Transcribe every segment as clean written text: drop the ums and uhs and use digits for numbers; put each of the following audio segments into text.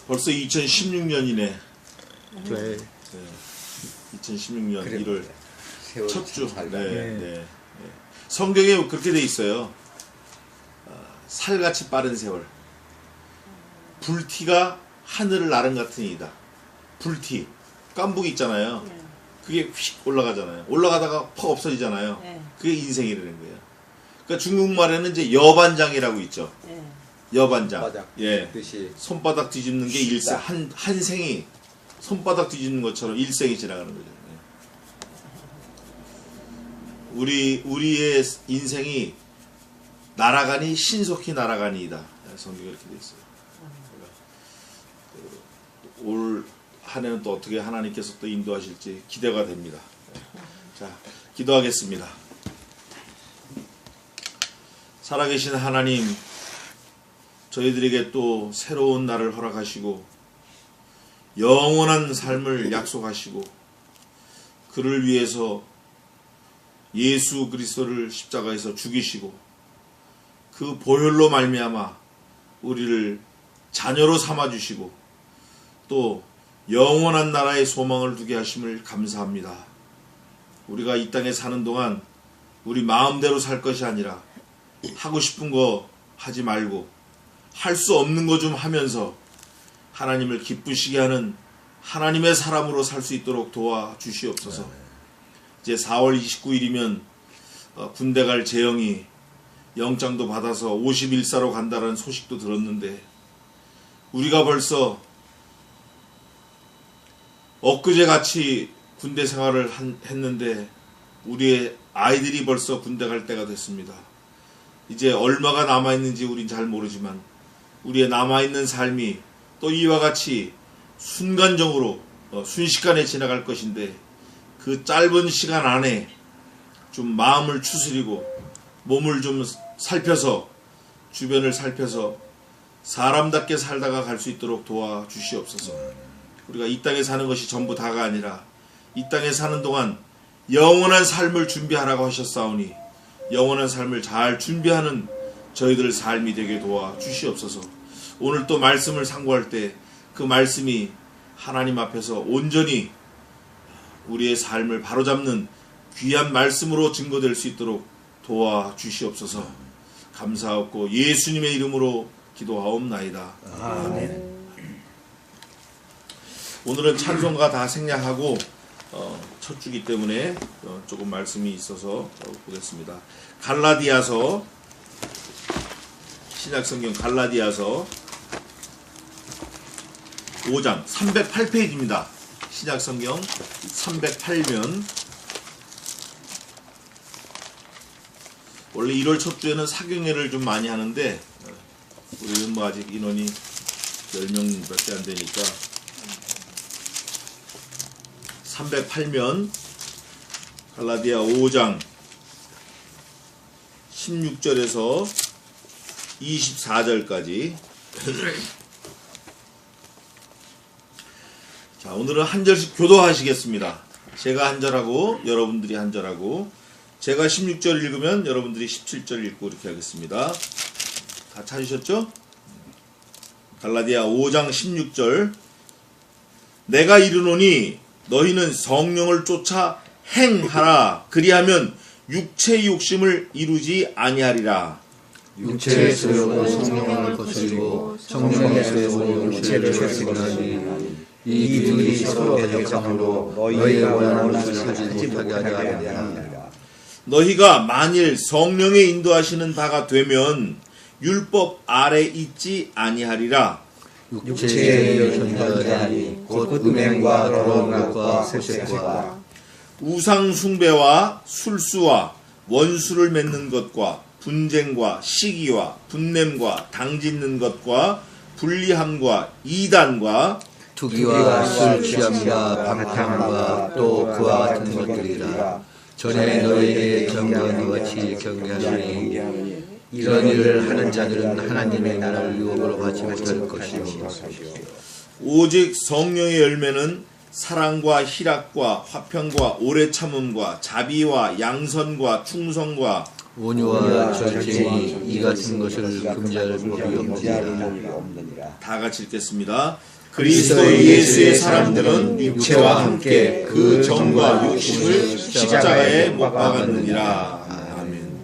벌써 2016년이네. 네. 2016년 1월 첫 주. 네, 네. 네. 성경에 그렇게 돼 있어요. 살같이 빠른 세월. 불티가 하늘을 나른 같은 이다. 불티. 깐북이 있잖아요. 그게 휙 올라가잖아요. 올라가다가 퍽 없어지잖아요. 그게 인생이라는 거예요. 그러니까 중국말에는 이제 여반장이라고 있죠. 여반장. 손바닥 예. 뜻이 손바닥 뒤집는 게 일생. 한 생이 손바닥 뒤집는 것처럼 일생이 지나가는 거죠. 우리의 인생이 날아가니 신속히 날아가니이다. 성경이 이렇게 돼 있어요. 올 한 해는 또 어떻게 하나님께서 또 인도하실지 기대가 됩니다. 자, 기도하겠습니다. 살아계신 하나님, 저희들에게 또 새로운 날을 허락하시고 영원한 삶을 약속하시고 그를 위해서 예수 그리스도를 십자가에서 죽이시고 그 보혈로 말미암아 우리를 자녀로 삼아주시고 또 영원한 나라의 소망을 두게 하심을 감사합니다. 우리가 이 땅에 사는 동안 우리 마음대로 살 것이 아니라 하고 싶은 거 하지 말고 할 수 없는 거 좀 하면서 하나님을 기쁘시게 하는 하나님의 사람으로 살 수 있도록 도와주시옵소서. 이제 4월 29일이면 군대 갈 재영이 영장도 받아서 51사로 간다는 소식도 들었는데 우리가 벌써 엊그제 같이 군대 생활을 했는데 우리의 아이들이 벌써 군대 갈 때가 됐습니다. 이제 얼마가 남아있는지 우린 잘 모르지만 우리의 남아있는 삶이 또 이와 같이 순간적으로 순식간에 지나갈 것인데 그 짧은 시간 안에 좀 마음을 추스리고 몸을 좀 살펴서 주변을 살펴서 사람답게 살다가 갈 수 있도록 도와주시옵소서. 우리가 이 땅에 사는 것이 전부 다가 아니라 이 땅에 사는 동안 영원한 삶을 준비하라고 하셨사오니 영원한 삶을 잘 준비하는 저희들 삶이 되게 도와주시옵소서. 오늘 또 말씀을 상고할 때 그 말씀이 하나님 앞에서 온전히 우리의 삶을 바로잡는 귀한 말씀으로 증거될 수 있도록 도와주시옵소서. 감사하고 예수님의 이름으로 기도하옵나이다. 아멘. 오늘은 찬송가 다 생략하고 첫 주기 때문에 조금 말씀이 있어서 보겠습니다. 갈라디아서, 신약성경 갈라디아서 5장 308페이지입니다. 신약성경 308면 원래 1월 첫 주에는 사경회를 좀 많이 하는데 우리는 뭐 아직 인원이 10명밖에 안 되니까 308면 갈라디아 5장 16절에서 24절까지 자, 오늘은 한 절씩 교도하시겠습니다. 제가 한 절하고 여러분들이 한 절하고 제가 16절 읽으면 여러분들이 17절 읽고 이렇게 하겠습니다. 다 찾으셨죠? 갈라디아 5장 16절 내가 이르노니 너희는 성령을 쫓아 행하라. 그리하면 육체의 욕심을 이루지 아니하리라. 육체의 소욕은 성령을 거스리고 성령의 소욕은 육체를 거스리나니 이 둘이 서로 대적함으로 너희가 원하는 것을 하지 못하게 하려 함이라. 너희가 만일 성령의 인도하시는 바가 되면 율법 아래 있지 아니하리라. 육체의 전자하니 곧 음행과 더러운 것과 세색과 우상 숭배와 술수와 원수를 맺는 것과 분쟁과 시기와 분냄과 당짓는 것과 불리함과 이단과 투기와 술 취함과 방탕함과 또 그와 같은 것들이라. 전에 너희에게 경계한 것 같이 경계하노니 이런 일을 하는 자들은 하나님의 나라를 유업으로 받지 못할 것이요 오직 성령의 열매는 사랑과 희락과 화평과 오래 참음과 자비와 양선과 충성과 온유와 절제니 이 같은 것을 금지할 법이 없느니라. 다 같이 읽겠습니다. 그리스도 예수의 사람들은 육체와 함께 그 정과 욕심을 십자가에 못 박았느니라. 아멘.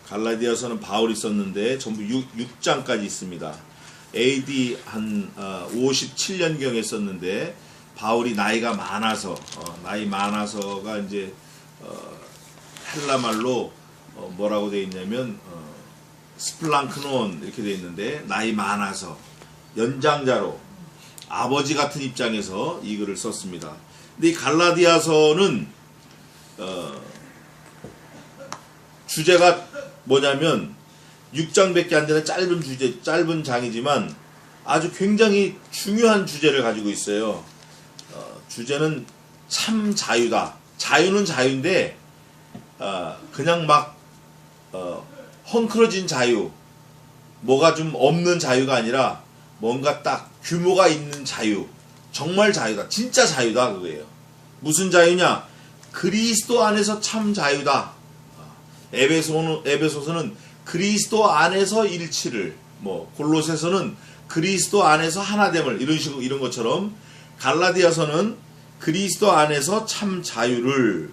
갈라디아서는 바울이 썼는데 전부 6장까지 있습니다. AD 한 57년경에 썼는데 바울이 나이가 많아서가 이제 헬라말로 뭐라고 되어 있냐면 스플랑크논 이렇게 되어 있는데 나이 많아서 연장자로 아버지 같은 입장에서 이 글을 썼습니다. 근데 이 갈라디아서는 주제가 뭐냐면 6장밖에 안 되는 짧은 장이지만 아주 굉장히 중요한 주제를 가지고 있어요. 주제는 참 자유다. 자유는 자유인데 그냥 막 헝클어진 자유, 뭐가 좀 없는 자유가 아니라 뭔가 딱 규모가 있는 자유, 정말 자유다. 진짜 자유다 그거예요. 무슨 자유냐? 그리스도 안에서 참 자유다. 에베소서는 그리스도 안에서 일치를, 골로새서는 그리스도 안에서 하나됨을, 이런 것처럼 갈라디아서는 그리스도 안에서 참 자유를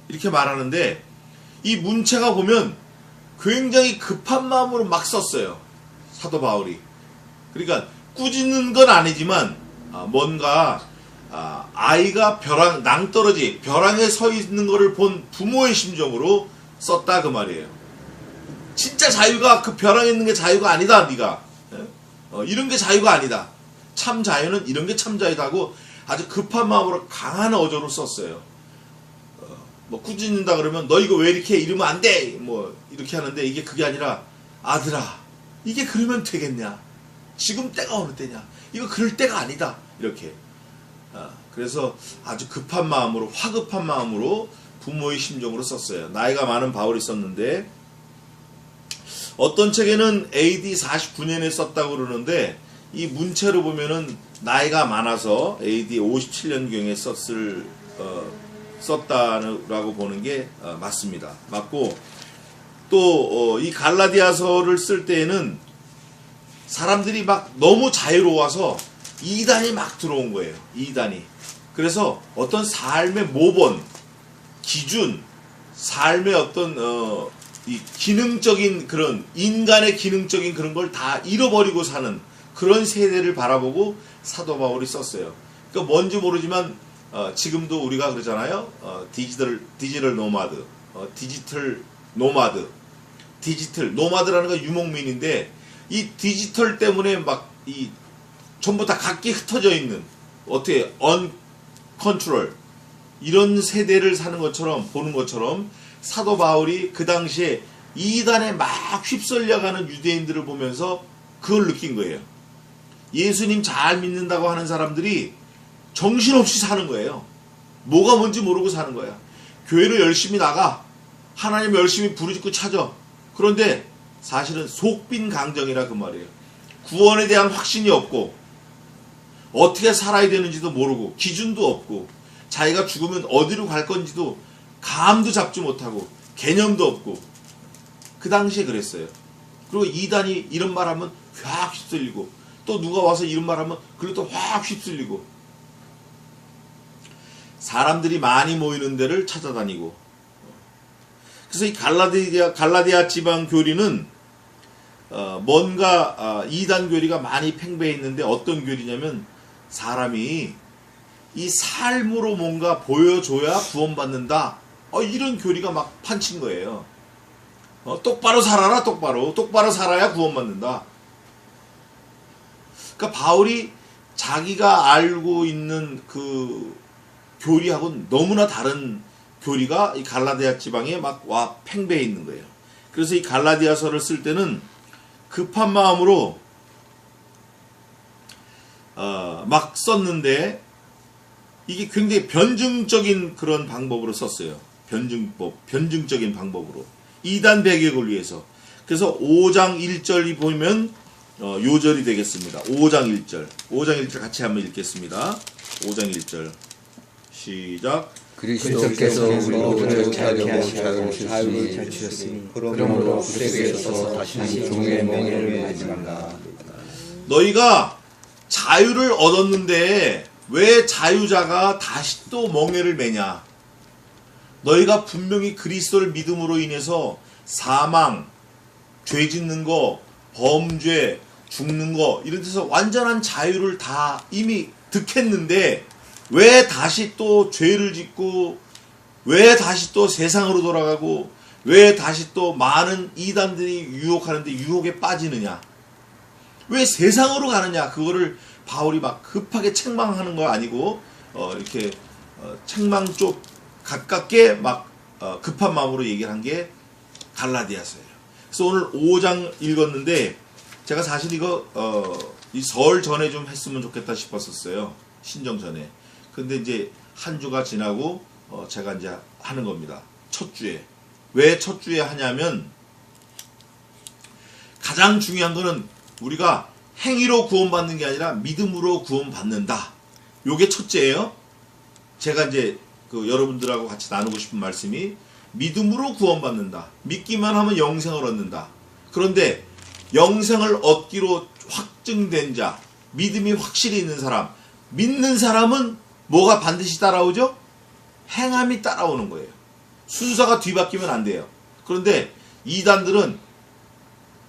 이렇게 말하는데, 이 문체가 보면 굉장히 급한 마음으로 막 썼어요, 사도 바울이. 그러니까 꾸짖는 건 아니지만 뭔가 아이가 낭떠러지 벼랑에 서 있는 것을 본 부모의 심정으로 썼다 그 말이에요. 진짜 자유가 그 벼랑에 있는 게 자유가 아니다. 네가 이런 게 자유가 아니다. 참 자유는 이런 게 참 자유다 하고 아주 급한 마음으로 강한 어조로 썼어요. 꾸짖는다 그러면 너 이거 왜 이렇게 해? 이러면 안 돼! 이렇게 하는데 이게 그게 아니라 아들아 이게 그러면 되겠냐? 지금 때가 어느 때냐? 이거 그럴 때가 아니다. 이렇게. 그래서 아주 급한 마음으로, 화급한 마음으로 부모의 심정으로 썼어요. 나이가 많은 바울이 썼는데, 어떤 책에는 AD 49년에 썼다고 그러는데, 이 문체로 보면은 나이가 많아서 AD 57년경에 썼다라고 보는 게 맞습니다. 맞고, 또 이 갈라디아서를 쓸 때에는 사람들이 막 너무 자유로워서 이단이 막 들어온 거예요. 이단이. 그래서 어떤 삶의 모본, 기준, 삶의 어떤 이 기능적인 그런 인간의 기능적인 그런 걸 다 잃어버리고 사는 그런 세대를 바라보고 사도 바울이 썼어요. 그러니까 뭔지 모르지만 지금도 우리가 그러잖아요. 디지털 노마드, 디지털 노마드라는 건 유목민인데 이 디지털 때문에 막 전부 다 각기 흩어져 있는 어떻게 언컨트롤 이런 세대를 사는 것처럼 보는 것처럼 사도 바울이 그 당시에 이단에 막 휩쓸려가는 유대인들을 보면서 그걸 느낀 거예요. 예수님 잘 믿는다고 하는 사람들이 정신없이 사는 거예요. 뭐가 뭔지 모르고 사는 거야. 교회를 열심히 나가. 하나님 열심히 부르짖고 찾아. 그런데 사실은 속빈 강정이라 그 말이에요. 구원에 대한 확신이 없고 어떻게 살아야 되는지도 모르고 기준도 없고 자기가 죽으면 어디로 갈 건지도 감도 잡지 못하고 개념도 없고 그 당시에 그랬어요. 그리고 이단이 이런 말하면 확 휩쓸리고 또 누가 와서 이런 말하면 그리고 또 확 휩쓸리고 사람들이 많이 모이는 데를 찾아다니고 그래서 이 갈라디아 지방 교리는 뭔가 이단 교리가 많이 팽배해 있는데 어떤 교리냐면 사람이 이 삶으로 뭔가 보여줘야 구원받는다. 이런 교리가 막 판친 거예요. 똑바로 살아라 똑바로 살아야 구원받는다. 그러니까 바울이 자기가 알고 있는 그 교리하고는 너무나 다른 교리가 이 갈라디아 지방에 막 팽배해 있는 거예요. 그래서 이 갈라디아서를 쓸 때는 급한 마음으로 막 썼는데 이게 굉장히 변증적인 그런 방법으로 썼어요. 변증적인 방법으로 이단 배격을 위해서. 그래서 5장 1절이 보면 요절이 되겠습니다. 5장 1절 같이 한번 읽겠습니다. 5장 1절 시작. 그리스도께서 우리로 자유케 하시고 자유를 주셨으니 그러므로 구세주에 서서 다시 종의 멍에를 매지 말라. 너희가 자유를 얻었는데 왜 자유자가 다시 또 멍에를 매냐? 너희가 분명히 그리스도를 믿음으로 인해서 사망, 죄 짓는 거, 범죄, 죽는 거 이런 데서 완전한 자유를 다 이미 득했는데 왜 다시 또 죄를 짓고 왜 다시 또 세상으로 돌아가고 왜 다시 또 많은 이단들이 유혹하는데 유혹에 빠지느냐? 왜 세상으로 가느냐? 그거를 바울이 막 급하게 책망하는 거 아니고 이렇게 책망 쪽 가깝게 막 급한 마음으로 얘기를 한 게 갈라디아서예요. 그래서 오늘 5장 읽었는데 제가 사실 이거 이 설 전에 좀 했으면 좋겠다 싶었었어요. 신정 전에. 근데 이제 한 주가 지나고 제가 이제 하는 겁니다. 첫 주에. 왜 첫 주에 하냐면 가장 중요한 거는 우리가 행위로 구원받는 게 아니라 믿음으로 구원받는다. 요게 첫째예요. 제가 이제 여러분들하고 같이 나누고 싶은 말씀이 믿음으로 구원받는다. 믿기만 하면 영생을 얻는다. 그런데 영생을 얻기로 확증된 자, 믿음이 확실히 있는 사람, 믿는 사람은 뭐가 반드시 따라오죠? 행함이 따라오는 거예요. 순서가 뒤바뀌면 안 돼요. 그런데 이단들은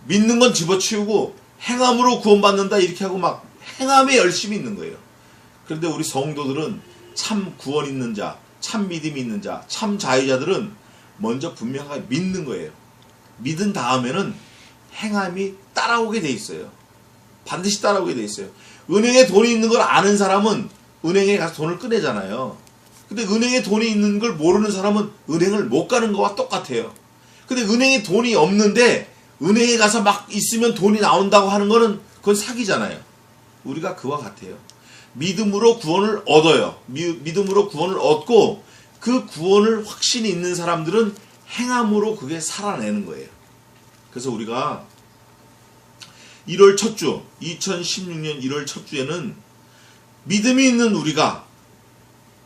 믿는 건 집어치우고 행함으로 구원받는다 이렇게 하고 막 행함에 열심히 있는 거예요. 그런데 우리 성도들은 참 구원 있는 자, 참 믿음이 있는 자, 참 자유자들은 먼저 분명하게 믿는 거예요. 믿은 다음에는 행함이 따라오게 돼 있어요. 반드시 따라오게 돼 있어요. 은행에 돈이 있는 걸 아는 사람은 은행에 가서 돈을 꺼내잖아요. 근데 은행에 돈이 있는 걸 모르는 사람은 은행을 못 가는 거와 똑같아요. 근데 은행에 돈이 없는데 은행에 가서 막 있으면 돈이 나온다고 하는 거는 그건 사기잖아요. 우리가 그와 같아요. 믿음으로 구원을 얻어요. 믿음으로 구원을 얻고 그 구원을 확신이 있는 사람들은 행함으로 그게 살아내는 거예요. 그래서 우리가 1월 첫 주, 2016년 1월 첫 주에는 믿음이 있는 우리가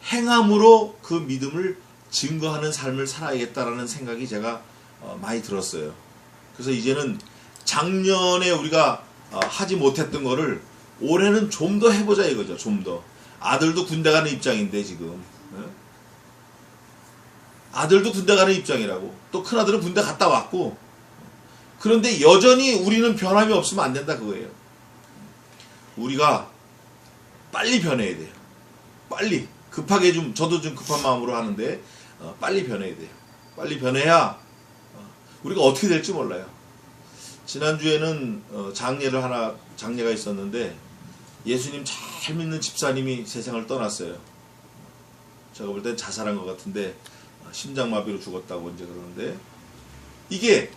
행함으로 그 믿음을 증거하는 삶을 살아야겠다라는 생각이 제가 많이 들었어요. 그래서 이제는 작년에 우리가 하지 못했던 거를 올해는 좀 더 해보자 이거죠. 좀 더. 아들도 군대 가는 입장인데 지금. 아들도 군대 가는 입장이라고. 또 큰아들은 군대 갔다 왔고. 그런데 여전히 우리는 변함이 없으면 안 된다 그거예요. 우리가 빨리 변해야 돼요. 빨리. 급하게 저도 좀 급한 마음으로 하는데 빨리 변해야 돼요. 빨리 변해야 우리가 어떻게 될지 몰라요. 지난주에는 장례가 있었는데 예수님 잘 믿는 집사님이 세상을 떠났어요. 제가 볼 땐 자살한 것 같은데 심장마비로 죽었다고 이제 그러는데 이게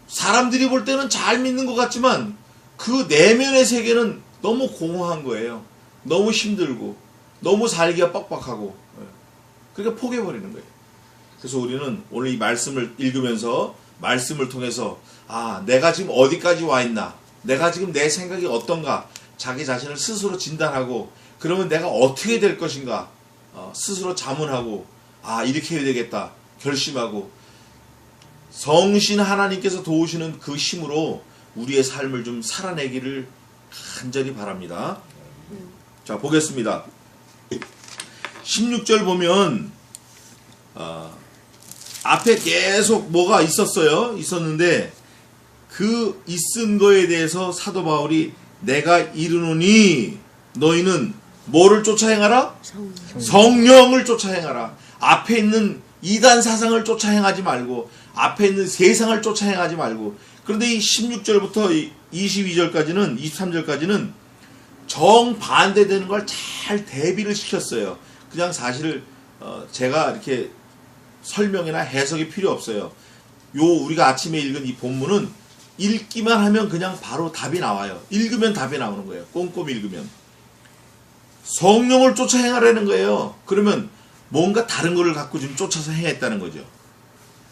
사람들이 볼 때는 잘 믿는 것 같지만 그 내면의 세계는 너무 공허한 거예요. 너무 힘들고 너무 살기가 빡빡하고 그러니까 포기해버리는 거예요. 그래서 우리는 오늘 이 말씀을 읽으면서 말씀을 통해서 내가 지금 어디까지 와 있나, 내가 지금 내 생각이 어떤가, 자기 자신을 스스로 진단하고 그러면 내가 어떻게 될 것인가 스스로 자문하고 이렇게 해야 되겠다 결심하고 성신 하나님께서 도우시는 그 힘으로 우리의 삶을 좀 살아내기를 간절히 바랍니다. 자, 보겠습니다. 16절 보면 앞에 계속 뭐가 있었는데 그 있은 거에 대해서 사도 바울이 내가 이르노니 너희는 뭐를 쫓아 행하라? 성령을 쫓아 행하라. 앞에 있는 이단 사상을 쫓아 행하지 말고 앞에 있는 세상을 쫓아 행하지 말고. 그런데 이 16절부터 22절까지는 23절까지는 정반대되는 걸 잘 대비를 시켰어요. 그냥 사실 제가 이렇게 설명이나 해석이 필요 없어요. 우리가 아침에 읽은 이 본문은 읽기만 하면 그냥 바로 답이 나와요. 읽으면 답이 나오는 거예요. 꼼꼼히 읽으면. 성령을 쫓아 행하라는 거예요. 그러면 뭔가 다른 거를 갖고 좀 쫓아서 행했다는 거죠.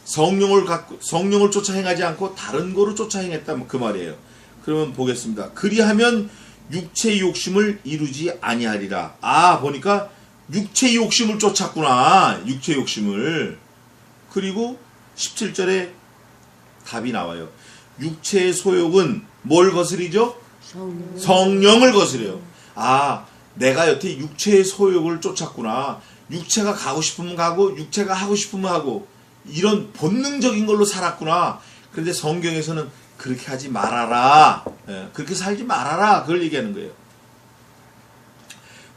성령을 쫓아 행하지 않고 다른 거를 쫓아 행했다 그 말이에요. 그러면 보겠습니다. 그리하면 육체의 욕심을 이루지 아니하리라. 보니까 육체의 욕심을 쫓았구나. 육체의 욕심을. 그리고 17절에 답이 나와요. 육체의 소욕은 뭘 거스리죠? 성령을 거스려요. 아, 내가 여태 육체의 소욕을 쫓았구나. 육체가 가고 싶으면 가고 육체가 하고 싶으면 하고 이런 본능적인 걸로 살았구나. 그런데 성경에서는 그렇게 하지 말아라. 그렇게 살지 말아라. 그걸 얘기하는 거예요.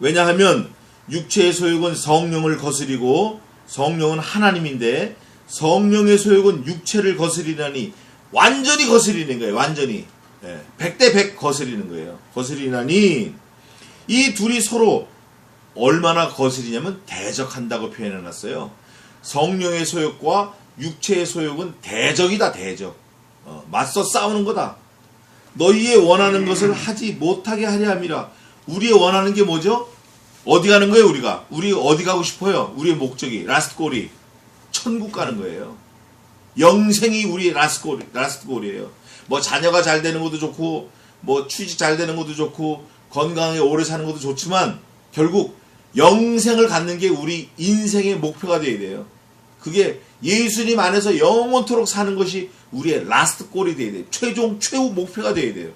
왜냐하면 육체의 소욕은 성령을 거스리고 성령은 하나님인데 성령의 소욕은 육체를 거스리나니 완전히 거스리는 거예요. 완전히. 100대 100 거스리는 거예요. 거스리나니 이 둘이 서로 얼마나 거스리냐면 대적한다고 표현해놨어요. 성령의 소욕과 육체의 소욕은 대적이다. 대적. 맞서 싸우는 거다. 너희의 원하는 것을 하지 못하게 하려 함이라. 우리의 원하는 게 뭐죠? 어디 가는 거예요 우리가? 우리 어디 가고 싶어요? 우리의 목적이 라스트 골이 천국 가는 거예요. 영생이 우리의 라스트 골이에요. 뭐 자녀가 잘 되는 것도 좋고 뭐 취직 잘 되는 것도 좋고 건강하게 오래 사는 것도 좋지만 결국 영생을 갖는 게 우리 인생의 목표가 되어야 돼요. 그게 예수님 안에서 영원토록 사는 것이 우리의 라스트 골이 되어야 돼요. 최후 목표가 되어야 돼요.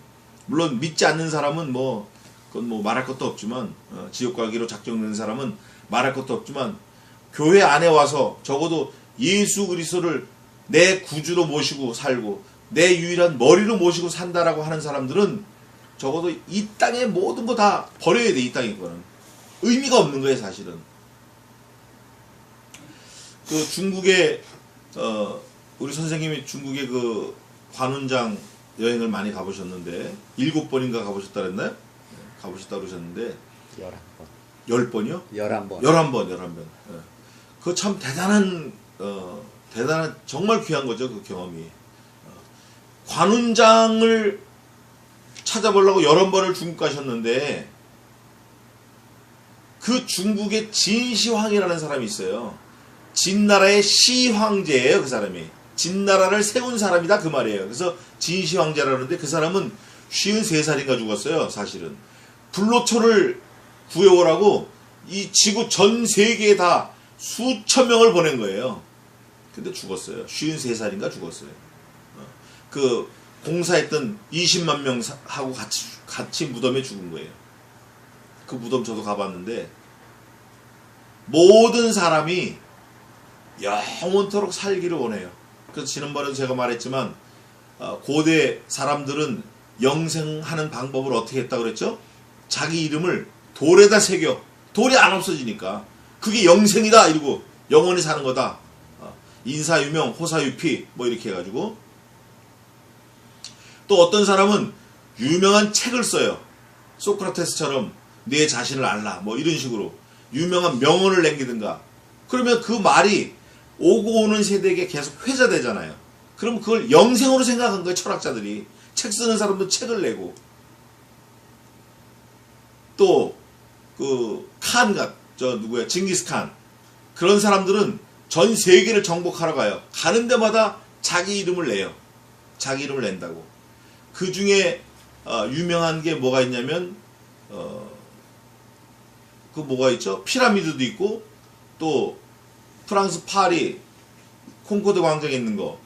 물론 믿지 않는 사람은 그건 뭐 말할 것도 없지만 지옥 가기로 작정된 사람은 말할 것도 없지만 교회 안에 와서 적어도 예수 그리스도를 내 구주로 모시고 살고 내 유일한 머리로 모시고 산다라고 하는 사람들은 적어도 이 땅의 모든 거 다 버려야 돼. 이 땅의 거는 의미가 없는 거예요 사실은. 그 중국에 우리 선생님이 중국에 그 관운장 여행을 많이 가보셨는데 7번인가 가보셨다 그랬나요? 가보셨다 그러셨는데 11번. 10번이요? 11번. 11번. 그거 참 대단한 정말 귀한 거죠. 그 경험이. 관운장을 찾아보려고 11번을 중국 가셨는데 그 중국의 진시황이라는 사람이 있어요. 진나라의 시황제예요. 그 사람이. 진나라를 세운 사람이다 그 말이에요. 그래서 진시황제라는데 그 사람은 53살인가 죽었어요. 사실은. 불로초를 구해오라고 이 지구 전 세계에 다 수천 명을 보낸 거예요. 근데 죽었어요. 53살인가 죽었어요. 그 공사했던 20만 명하고 같이 무덤에 죽은 거예요. 그 무덤 저도 가봤는데 모든 사람이 영원토록 살기를 원해요. 그래서 지난번에도 제가 말했지만 고대 사람들은 영생하는 방법을 어떻게 했다고 그랬죠? 자기 이름을 돌에다 새겨. 돌이 안 없어지니까 그게 영생이다 이러고 영원히 사는 거다. 인사유명 호사유피 뭐 이렇게 해가지고 또 어떤 사람은 유명한 책을 써요. 소크라테스처럼 내 자신을 알라 뭐 이런 식으로 유명한 명언을 남기든가. 그러면 그 말이 오고 오는 세대에게 계속 회자되잖아요. 그럼 그걸 영생으로 생각한 거예요. 철학자들이. 책 쓰는 사람도 책을 내고 또 그 누구야 징기스칸 그런 사람들은 전 세계를 정복하러 가요. 가는 데마다 자기 이름을 내요. 자기 이름을 낸다고. 그 중에 유명한 게 뭐가 있냐면 그 뭐가 있죠? 피라미드도 있고 또 프랑스 파리 콩코드 광장에 있는 거.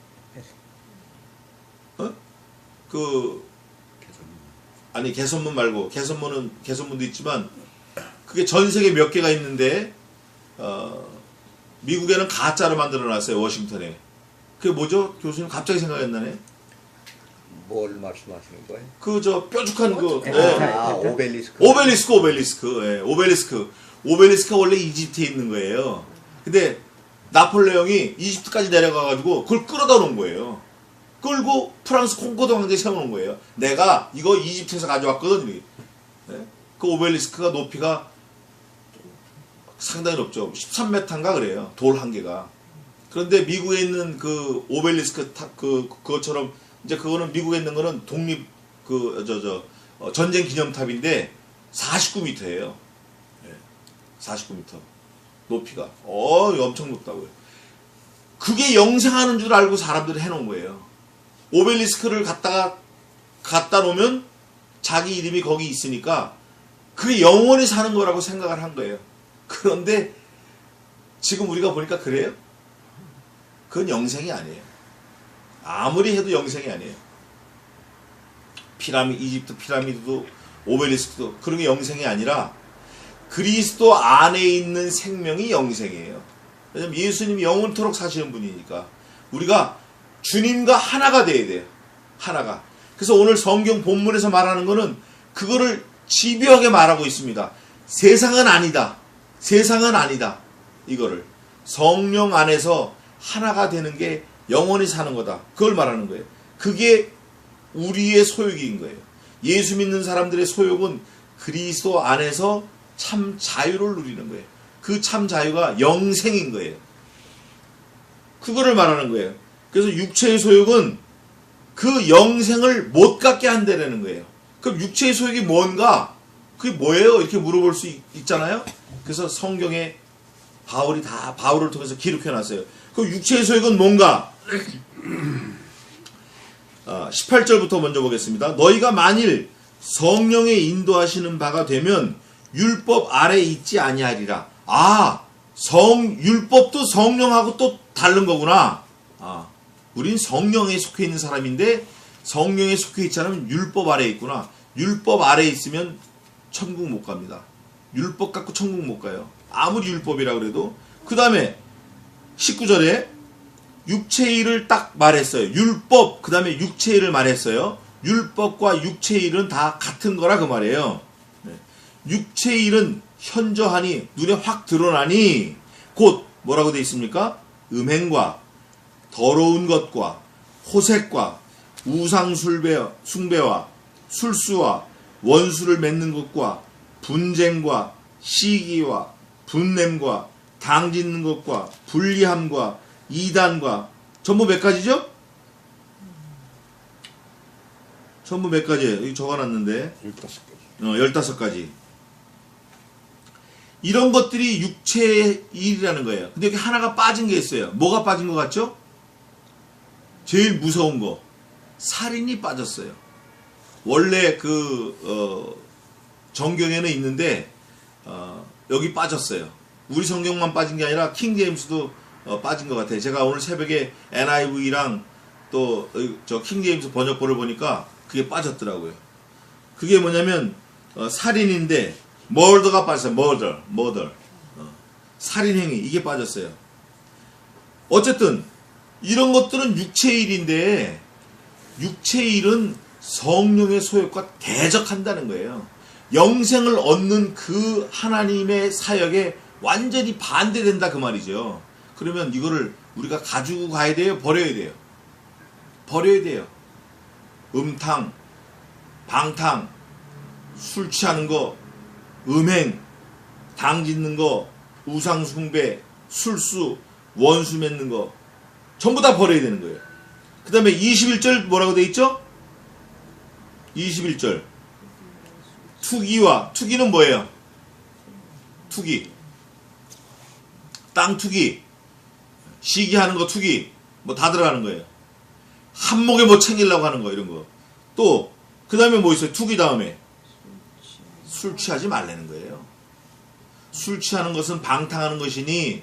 아니 개선문 말고 개선문도 있지만 그게 전 세계 몇 개가 있는데 미국에는 가짜로 만들어놨어요. 워싱턴에. 그게 뭐죠? 교수님 갑자기 생각이 안 나네. 뭘 말씀하시는 거예요? 그 뾰족한 오벨리스크. 오벨리스크가 원래 이집트에 있는 거예요. 근데 나폴레옹이 이집트까지 내려가가지고 그걸 끌어다 놓은 거예요. 끌고 프랑스 콩코드 광장에 세워놓은 거예요. 내가 이거 이집트에서 가져왔거든. 그 오벨리스크가 높이가 상당히 높죠. 13m인가 그래요. 돌 한 개가. 그런데 미국에 있는 그 오벨리스크 그것처럼 이제 그거는 미국에 있는 거는 독립 전쟁 기념탑인데 49m예요. 49m 높이가. 엄청 높다고요. 그게 영생하는 줄 알고 사람들이 해놓은 거예요. 오벨리스크를 갖다 놓으면 자기 이름이 거기 있으니까 그게 영원히 사는 거라고 생각을 한 거예요. 그런데 지금 우리가 보니까 그래요? 그건 영생이 아니에요. 아무리 해도 영생이 아니에요. 이집트 피라미드도 오벨리스크도 그런 게 영생이 아니라 그리스도 안에 있는 생명이 영생이에요. 왜냐면 예수님이 영원토록 사시는 분이니까 우리가 주님과 하나가 돼야 돼요. 하나가. 그래서 오늘 성경 본문에서 말하는 거는 그거를 집요하게 말하고 있습니다. 세상은 아니다. 세상은 아니다. 이거를 성령 안에서 하나가 되는 게 영원히 사는 거다. 그걸 말하는 거예요. 그게 우리의 소욕인 거예요. 예수 믿는 사람들의 소욕은 그리스도 안에서 참 자유를 누리는 거예요. 그 참 자유가 영생인 거예요. 그거를 말하는 거예요. 그래서 육체의 소욕은 그 영생을 못 갖게 한다는 거예요. 그럼 육체의 소욕이 뭔가? 그게 뭐예요? 이렇게 물어볼 수 있잖아요. 그래서 성경에 바울을 통해서 기록해놨어요. 그럼 육체의 소욕은 뭔가? 18절부터 먼저 보겠습니다. 너희가 만일 성령의 인도하시는 바가 되면 율법 아래 있지 아니하리라. 율법도 성령하고 또 다른 거구나. 우린 성령에 속해 있는 사람인데 성령에 속해 있지 않으면 율법 아래에 있구나. 율법 아래에 있으면 천국 못 갑니다. 율법 갖고 천국 못 가요. 아무리 율법이라 그래도. 그 다음에 19절에 육체의 일을 딱 말했어요. 율법, 그 다음에 육체의 일을 말했어요. 율법과 육체의 일은 다 같은 거라 그 말이에요. 육체의 일은 현저하니 눈에 확 드러나니 곧 뭐라고 되어 있습니까? 음행과 더러운 것과 호색과 우상숭배와 술수와 원수를 맺는 것과 분쟁과 시기와 분냄과 당짓는 것과 불리함과 이단과 전부 몇 가지죠? 전부 몇 가지예요? 여기 적어놨는데 15가지. 15가지. 이런 것들이 육체의 일이라는 거예요. 근데 여기 하나가 빠진 게 있어요. 뭐가 빠진 것 같죠? 제일 무서운 거. 살인이 빠졌어요. 원래 정경에는 있는데 여기 빠졌어요. 우리 성경만 빠진 게 아니라 킹제임스도 빠진 것 같아요. 제가 오늘 새벽에 NIV랑 또 저 킹제임스 번역본을 보니까 그게 빠졌더라고요. 그게 뭐냐면 살인인데 murder가 빠졌어요. murder. 살인행위 이게 빠졌어요. 어쨌든 이런 것들은 육체의 일인데 육체의 일은 성령의 소욕과 대적한다는 거예요. 영생을 얻는 그 하나님의 사역에 완전히 반대된다 그 말이죠. 그러면 이거를 우리가 가지고 가야 돼요? 버려야 돼요? 버려야 돼요. 음탕, 방탕, 술 취하는 거, 음행, 당짓는 거, 우상숭배, 술수, 원수 맺는 거 전부 다 버려야 되는 거예요. 그 다음에 21절 뭐라고 돼 있죠? 21절 투기는 뭐예요? 투기, 땅 투기, 시기하는 거 투기 뭐 다 들어가는 거예요. 한목에 뭐 챙기려고 하는 거 이런 거. 또 그 다음에 뭐 있어요? 투기 다음에 술 취하지 말라는 거예요. 술 취하는 것은 방탕하는 것이니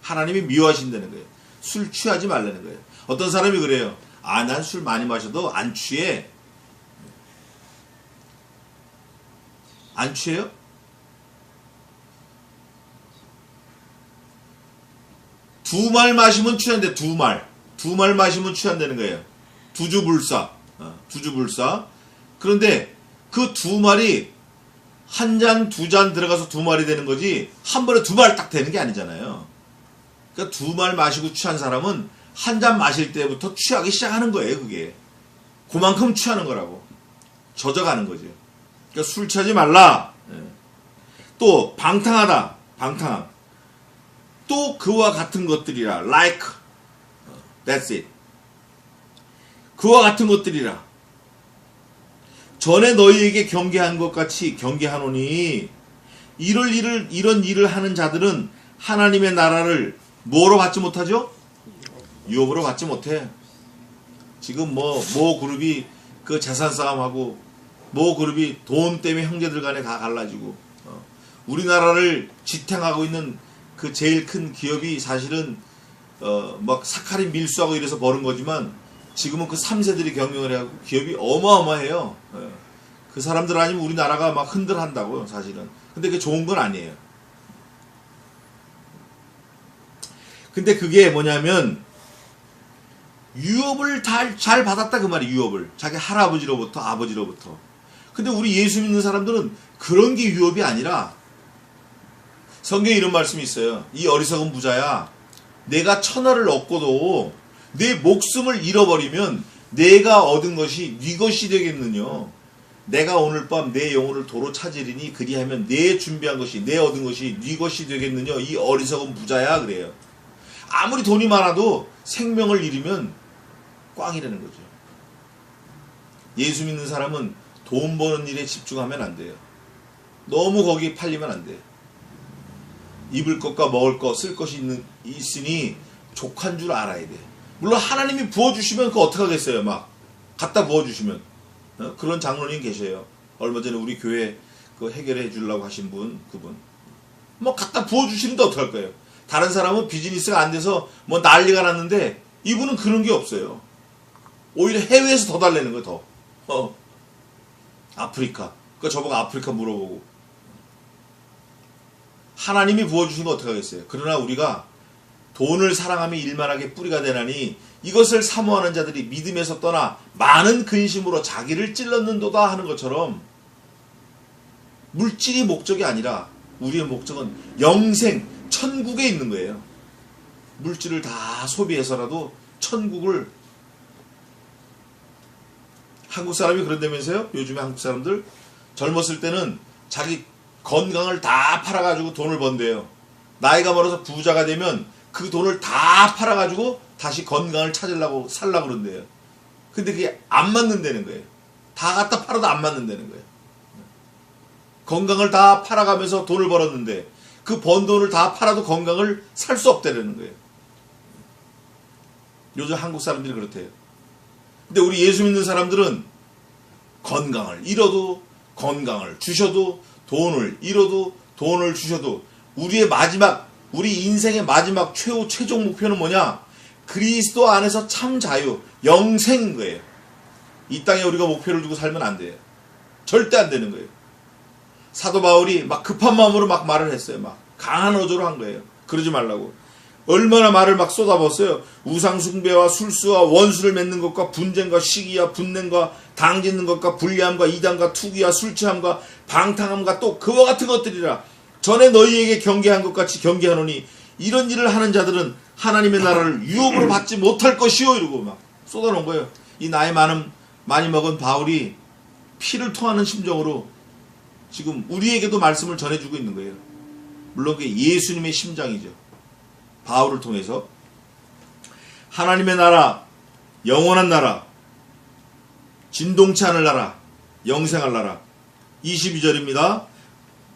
하나님이 미워하신다는 거예요. 술 취하지 말라는 거예요. 어떤 사람이 그래요. 난 술 많이 마셔도 안 취해. 안 취해요? 두 말 마시면 취한대. 두 말 마시면 취한다는 거예요. 두주불사. 그런데 그 두 말이 한 잔, 두 잔 들어가서 두 말이 되는 거지 한 번에 두 말 딱 되는 게 아니잖아요. 그러니까 두 말 마시고 취한 사람은 한 잔 마실 때부터 취하기 시작하는 거예요. 그게 그만큼 취하는 거라고. 젖어가는 거죠. 그러니까 술 취하지 말라. 또 방탕하다. 방탕함. 또 그와 같은 것들이라. like. That's it. 그와 같은 것들이라. 전에 너희에게 경계한 것 같이 경계하노니 이런 일을 하는 자들은 하나님의 나라를 뭐로 받지 못하죠? 유업으로 받지 못해. 지금 모 그룹이 그 재산 싸움하고 모 그룹이 돈 때문에 형제들 간에 다 갈라지고 우리나라를 지탱하고 있는 그 제일 큰 기업이 사실은 막 사카린 밀수하고 이래서 버는 거지만 지금은 그 3세들이 경영을 해갖고 기업이 어마어마해요. 예. 그 사람들 아니면 우리나라가 막 흔들한다고요, 사실은. 근데 그게 좋은 건 아니에요. 근데 그게 뭐냐면 유업을 잘 받았다 그 말이에요. 유업을 자기 할아버지로부터 아버지로부터. 근데 우리 예수 믿는 사람들은 그런 게 유업이 아니라, 성경에 이런 말씀이 있어요. 이 어리석은 부자야, 내가 천하를 얻고도 내 목숨을 잃어버리면 내가 얻은 것이 네 것이 되겠느냐. 내가 오늘 밤 내 영혼을 도로 찾으리니 그리하면 내 준비한 것이, 내 얻은 것이 네 것이 되겠느냐. 이 어리석은 부자야 그래요. 아무리 돈이 많아도 생명을 잃으면 꽝이라는 거죠. 예수 믿는 사람은 돈 버는 일에 집중하면 안 돼요. 너무 거기에 팔리면 안 돼요. 입을 것과 먹을 것, 쓸 것이 있으니 족한 줄 알아야 돼. 물론 하나님이 부어주시면 그거 어떡하겠어요. 막 갖다 부어주시면. 그런 장로님 계셔요. 얼마 전에 우리 교회 그 해결해 주려고 하신 분, 그분 뭐 갖다 부어주시는데 어떡할 거예요. 다른 사람은 비즈니스가 안 돼서 뭐 난리가 났는데 이분은 그런 게 없어요. 오히려 해외에서 더 달래는 거예요. 더. 아프리카. 그러니까 저보고 아프리카 물어보고. 하나님이 부어주신 거 어떡하겠어요. 그러나 우리가 돈을 사랑하며 일만하게 뿌리가 되나니 이것을 사모하는 자들이 믿음에서 떠나 많은 근심으로 자기를 찔렀는도다 하는 것처럼, 물질이 목적이 아니라 우리의 목적은 영생, 천국에 있는 거예요. 물질을 다 소비해서라도 천국을. 한국 사람이 그런다면서요? 요즘에 한국 사람들 젊었을 때는 자기 건강을 다 팔아가지고 돈을 번대요. 나이가 멀어서 부자가 되면 그 돈을 다 팔아가지고 다시 건강을 찾으려고 살려고 그런대요. 근데 그게 안 맞는다는 거예요. 다 갖다 팔아도 안 맞는다는 거예요. 건강을 다 팔아가면서 돈을 벌었는데 그 번 돈을 다 팔아도 건강을 살 수 없다는 거예요. 요즘 한국 사람들이 그렇대요. 근데 우리 예수 믿는 사람들은 건강을 잃어도 건강을 주셔도, 돈을 잃어도 돈을 주셔도, 우리의 마지막, 우리 인생의 마지막 최종 목표는 뭐냐? 그리스도 안에서 참 자유, 영생인 거예요. 이 땅에 우리가 목표를 두고 살면 안 돼요. 절대 안 되는 거예요. 사도 바울이 막 급한 마음으로 막 말을 했어요. 막 강한 어조로 한 거예요. 그러지 말라고. 얼마나 말을 막 쏟아붓어요. 우상숭배와 술수와 원수를 맺는 것과 분쟁과 시기와 분냄과 당짓는 것과 불리함과 이단과 투기와 술취함과 방탕함과 또 그와 같은 것들이라. 전에 너희에게 경계한 것 같이 경계하노니 이런 일을 하는 자들은 하나님의 나라를 유업으로 받지 못할 것이요. 이러고 막 쏟아놓은 거예요. 이 나이 많이 먹은 바울이 피를 토하는 심정으로 지금 우리에게도 말씀을 전해주고 있는 거예요. 물론 그게 예수님의 심장이죠. 바울을 통해서 하나님의 나라, 영원한 나라, 진동치 않을 나라, 영생할 나라. 22절입니다.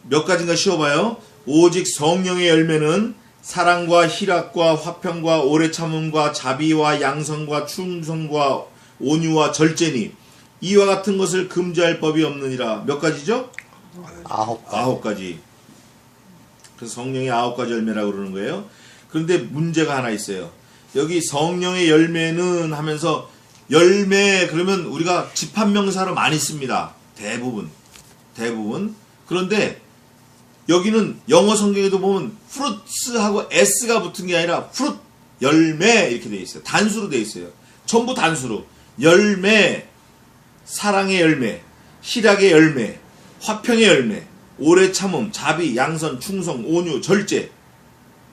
몇 가지인가 쉬어봐요. 오직 성령의 열매는 사랑과 희락과 화평과 오래 참음과 자비와 양성과 충성과 온유와 절제니 이와 같은 것을 금지할 법이 없느니라. 몇 가지죠? 9가지. 그래서 성령의 9가지 열매라고 그러는 거예요. 그런데 문제가 하나 있어요. 여기 성령의 열매는 하면서 열매 그러면 우리가 집합명사로 많이 씁니다. 대부분. 그런데 여기는 영어 성경에도 보면 fruits하고 s가 붙은 게 아니라 fruit, 열매 이렇게 돼 있어요. 단수로 돼 있어요. 전부 단수로. 열매, 사랑의 열매, 희락의 열매, 화평의 열매, 오래 참음, 자비, 양선, 충성, 온유, 절제.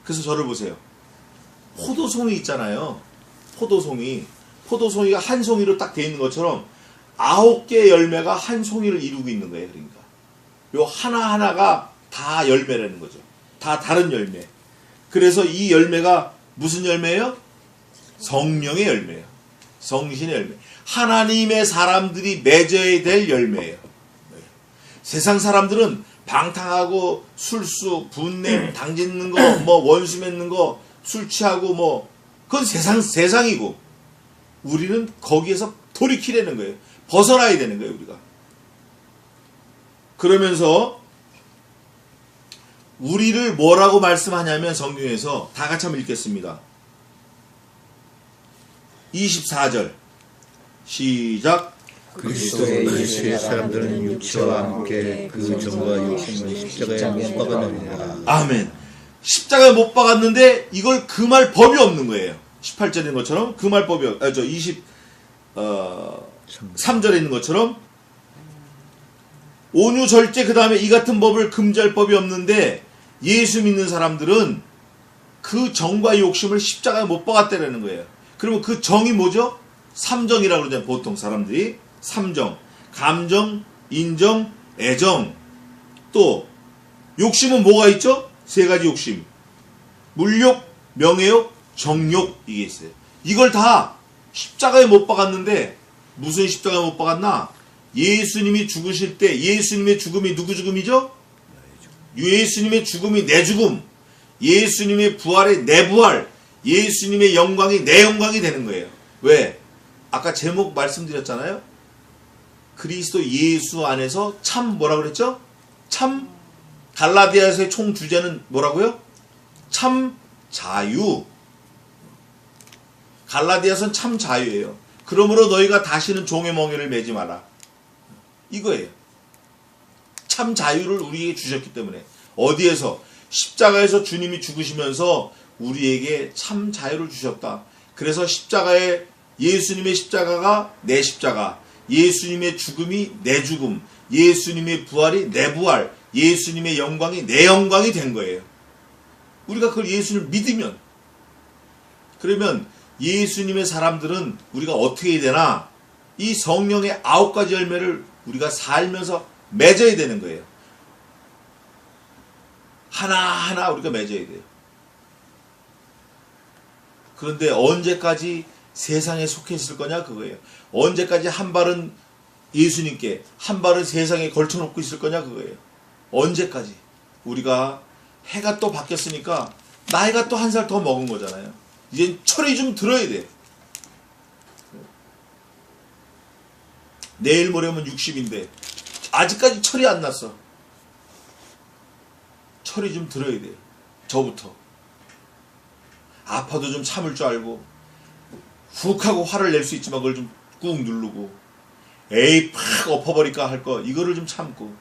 그래서 저를 보세요. 포도송이 있잖아요. 포도송이가 한 송이로 딱 돼 있는 것처럼 9개의 열매가 한 송이를 이루고 있는 거예요. 그러니까 요 하나하나가 다 열매라는 거죠. 다 다른 열매. 그래서 이 열매가 무슨 열매예요? 성령의 열매예요. 성신의 열매. 하나님의 사람들이 맺어야 될 열매예요. 세상 사람들은 방탕하고 술수, 분냄, 당짓는 거, 뭐 원수 맺는 거, 술 취하고 뭐 그건 세상이고 우리는 거기에서 돌이키려는 거예요. 벗어나야 되는 거예요, 우리가. 그러면서 우리를 뭐라고 말씀하냐면 성경에서 다 같이 한번 읽겠습니다. 24절 시작. 그리스도 예수의 사람들은 육체와 함께 그 정과 욕심을 십자가에 못 박았느니라. 아멘. 십자가에 못 박았는데 이걸 금할 법이 없는 거예요. 18절에 있는 것처럼 금할 법이 3절에 있는 것처럼 온유 절제 그 다음에 이 같은 법을 금지할 법이 없는데 예수 믿는 사람들은 그 정과 욕심을 십자가에 못 박았다라는 거예요. 그러면 그 정이 뭐죠? 삼정이라고 그러잖아요. 보통 사람들이 삼정, 감정, 인정, 애정. 또 욕심은 뭐가 있죠? 세 가지 욕심. 물욕, 명예욕, 정욕. 이게 있어요. 이걸 다 십자가에 못 박았는데 무슨 십자가에 못 박았나? 예수님이 죽으실 때 예수님의 죽음이 누구 죽음이죠? 예수님의 죽음이 내 죽음, 예수님의 부활이 내 부활, 예수님의 영광이 내 영광이 되는 거예요. 왜? 아까 제목 말씀드렸잖아요. 그리스도 예수 안에서 참 뭐라 그랬죠? 참 갈라디아서의 총 주제는 뭐라고요? 참 자유. 갈라디아서는 참 자유예요. 그러므로 너희가 다시는 종의 멍에를 매지 마라. 이거예요. 참 자유를 우리에게 주셨기 때문에. 어디에서? 십자가에서 주님이 죽으시면서 우리에게 참 자유를 주셨다. 그래서 십자가에 예수님의 십자가가 내 십자가, 예수님의 죽음이 내 죽음, 예수님의 부활이 내 부활, 예수님의 영광이 내 영광이 된 거예요. 우리가 그걸 예수님을 믿으면. 그러면 예수님의 사람들은 우리가 어떻게 해야 되나? 이 성령의 9가지 열매를 우리가 살면서 맺어야 되는 거예요. 하나하나 우리가 맺어야 돼요. 그런데 언제까지 세상에 속해 있을 거냐 그거예요. 언제까지 한 발은 예수님께 한 발은 세상에 걸쳐놓고 있을 거냐 그거예요. 언제까지. 우리가 해가 또 바뀌었으니까 나이가 또 한 살 더 먹은 거잖아요. 이제 철이 좀 들어야 돼. 내일 모레면 60인데 아직까지 철이 안 났어. 철이 좀 들어야 돼요. 저부터. 아파도 좀 참을 줄 알고 훅 하고 화를 낼 수 있지만 그걸 좀 꾹 누르고 에이 팍 엎어버릴까 할 거 이거를 좀 참고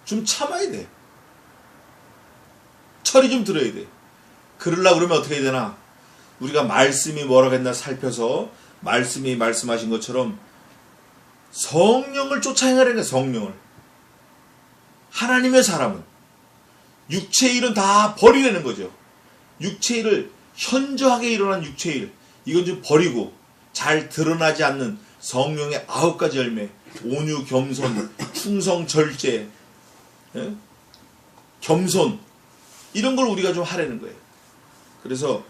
좀 참아야 돼. 철이 좀 들어야 돼. 그러려고 그러면 어떻게 해야 되나? 우리가 말씀이 뭐라고 했나 살펴서 말씀이 말씀하신 것처럼 성령을 쫓아 행하라는 거야. 성령을. 하나님의 사람은 육체의 일은 다 버리라는 거죠. 육체의 일을 현저하게 일어난 육체의 일 이건 좀 버리고 잘 드러나지 않는 성령의 9가지 열매 온유, 겸손, 충성, 절제, 겸손 이런 걸 우리가 좀 하라는 거예요. 그래서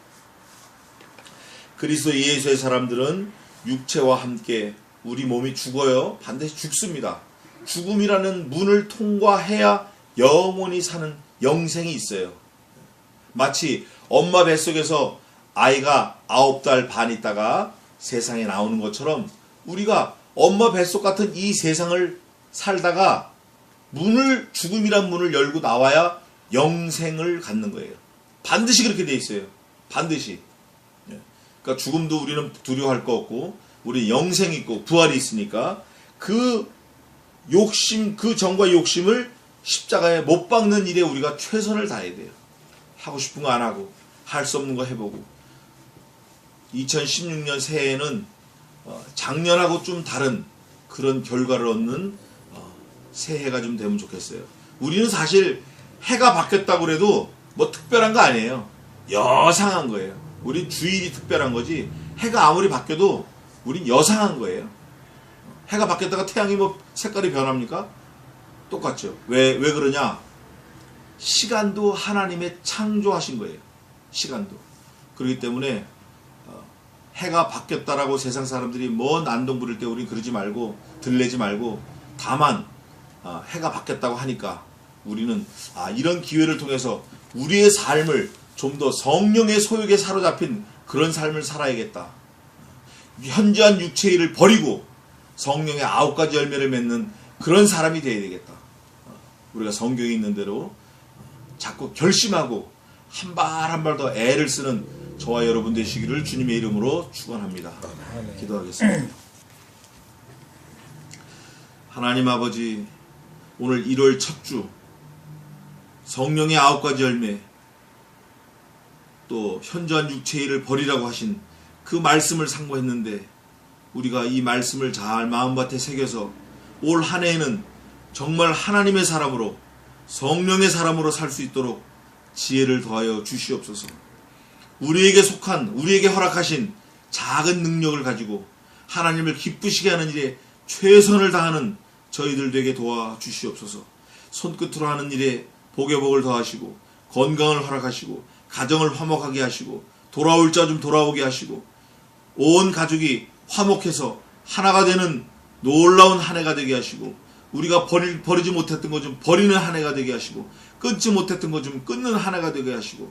그리스도 예수의 사람들은 육체와 함께 우리 몸이 죽어요. 반드시 죽습니다. 죽음이라는 문을 통과해야 영원히 사는 영생이 있어요. 마치 엄마 뱃속에서 아이가 9달 반 있다가 세상에 나오는 것처럼 우리가 엄마 뱃속 같은 이 세상을 살다가 죽음이란 문을 열고 나와야 영생을 갖는 거예요. 반드시 그렇게 돼 있어요. 반드시. 그러니까 죽음도 우리는 두려워할 거 없고 우리 영생이 있고 부활이 있으니까 그 욕심, 그 정과 욕심을 십자가에 못 박는 일에 우리가 최선을 다해야 돼요. 하고 싶은 거 안 하고 할 수 없는 거 해보고 2016년 새해에는 작년하고 좀 다른 그런 결과를 얻는 새해가 좀 되면 좋겠어요. 우리는 사실 해가 바뀌었다고 해도 뭐 특별한 거 아니에요. 여상한 거예요. 우리 주일이 특별한 거지 해가 아무리 바뀌어도 우린 여상한 거예요. 해가 바뀌었다가 태양이 뭐 색깔이 변합니까? 똑같죠. 왜 그러냐? 시간도 하나님의 창조하신 거예요. 시간도. 그렇기 때문에 해가 바뀌었다라고 세상 사람들이 뭐 난동 부릴 때 우리 그러지 말고 들레지 말고 다만 해가 바뀌었다고 하니까 우리는 이런 기회를 통해서 우리의 삶을 좀 더 성령의 소욕에 사로잡힌 그런 삶을 살아야겠다. 현저한 육체의 일을 버리고 성령의 9가지 열매를 맺는 그런 사람이 되어야 되겠다. 우리가 성경에 있는 대로 자꾸 결심하고 한 발 한 발 더 애를 쓰는 저와 여러분 되시기를 주님의 이름으로 축원합니다. 기도하겠습니다. 하나님 아버지, 오늘 1월 첫 주 성령의 9가지 열매, 또 현저한 육체의 일을 버리라고 하신 그 말씀을 상고했는데, 우리가 이 말씀을 잘 마음밭에 새겨서 올 한 해에는 정말 하나님의 사람으로, 성령의 사람으로 살 수 있도록 지혜를 더하여 주시옵소서. 우리에게 속한, 우리에게 허락하신 작은 능력을 가지고 하나님을 기쁘시게 하는 일에 최선을 다하는 저희들 되게 도와주시옵소서. 손끝으로 하는 일에 복의 복을 더하시고, 건강을 허락하시고, 가정을 화목하게 하시고, 돌아올 자 좀 돌아오게 하시고, 온 가족이 화목해서 하나가 되는 놀라운 한 해가 되게 하시고, 우리가 버리지 못했던 것 좀 버리는 한 해가 되게 하시고, 끊지 못했던 것 좀 끊는 한 해가 되게 하시고,